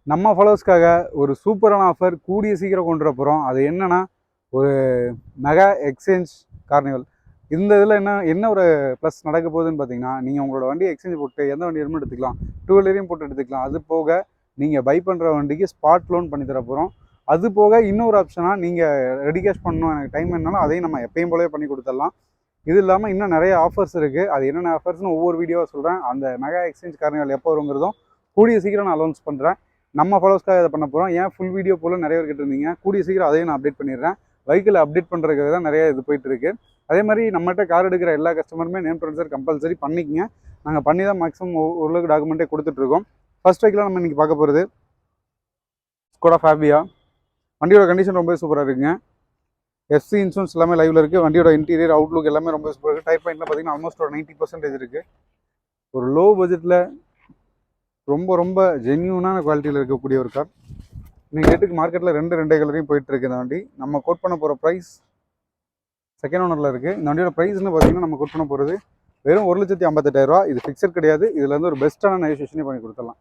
நம்ம ஃபாலோவர்ஸ்க்காக ஒரு சூப்பரான ஆஃபர் கூடிய சீக்கிரம் கொண்டு வர போகிறோம். அது என்னன்னா ஒரு மெகா எக்ஸ்சேஞ்ச் கார்னிவல். இந்த இதில் என்ன ஒரு ப்ளஸ் நடக்க போகுதுன்னு பார்த்தீங்கன்னா, நீங்கள் உங்களோட வண்டியை எக்ஸ்சேஞ்ச் போட்டு எந்த வண்டி வேணுமோ எடுத்துக்கலாம், டூ வீலரையும் போட்டு எடுத்துக்கலாம். அது போக நீங்கள் பை பண்ணுற வண்டிக்கு ஸ்பாட் லோன் பண்ணி தர போகிறோம். அது போக இன்னொரு ஆப்ஷனாக நீங்கள் ரெடி கேஷ் பண்ணணும், எனக்கு டைம் வேணுனாலும் அதையும் நம்ம எப்பயும் போலவே பண்ணி கொடுத்துடலாம். இது இல்லாமல் இன்னும் நிறைய ஆஃபர்ஸ் இருக்குது. அது என்னென்ன ஆஃபர்ஸ்னு ஒவ்வொரு வீடியோவாக சொல்கிறேன். அந்த மெகா எக்ஸ்சேஞ்ச் கார்னிவல் எப்போ வருங்கிறதும் கூடிய சீக்கிரம் நான் அனௌன்ஸ் பண்ணுறேன். நம்ம ஃபாலோவர்ஸ்க்காக இதை பண்ண போகிறோம். ஏன் ஃபுல் வீடியோ போல் நிறைய பேர் கேட்டிருந்தீங்க. கூடிய சீக்கிரம் அதையும் நான் அப்டேட் பண்ணிடுறேன். வெஹிக்கிள் அப்டேட் பண்ணுறதுக்காக தான் நிறைய இது போயிட்டுருக்கு. அதே மாதிரி நம்மகிட்ட கார் எடுக்கிற எல்லா கஸ்டமருமே நேம் ட்ரான்ஸ்ஃபர் கம்பல்சரி பண்ணிக்கங்க. நாங்கள் பண்ணி தான் மேக்ஸிமம் ஓரளவுக்கு டாக்குமெண்ட்டே கொடுத்துட்ருக்கோம். ஃபர்ஸ்ட் வெஹிக்கிளாக நம்ம இன்றைக்கி பார்க்க போகிறது ஸ்கோடா ஃபேபியா. வண்டியோட கண்டிஷன் ரொம்ப சூப்பராக இருக்குங்க. எஃப்சி இன்சூரன்ஸ் எல்லாமே லைவில் இருக்குது. வண்டியோட இன்டீரியர் அவுட்லுக் எல்லாமே ரொம்ப சூப்பராக இருக்குது. டைப் பாயிண்ட்லாம் பார்த்தீங்கன்னா ஆல்மோஸ்ட் ஒரு 90% இருக்குது. ஒரு லோ பட்ஜெட்டில் ரொம்ப ரொம்ப ஜென்யூனான குவாலிட்டியில் இருக்கக்கூடிய ஒரு கார். நீங்கள் ரேட்டுக்கு மார்க்கெட்டில் ரெண்டே கலரையும் போயிட்டுருக்கு. இந்த வண்டி நம்ம கோட் பண்ண போகிற ப்ரைஸ் செகண்ட் ஓனரில் இருக்குது. இந்த வண்டியோட ப்ரைஸ்னு பார்த்தீங்கன்னா நம்ம கோட் பண்ண போகிறது வெறும் 1,58,000 ரூபா. இது ஃபிக்ஸட் கிடையாது. இதில் வந்து ஒரு பெஸ்ட்டான நெகோசியேஷனே பண்ணி கொடுத்துடலாம்.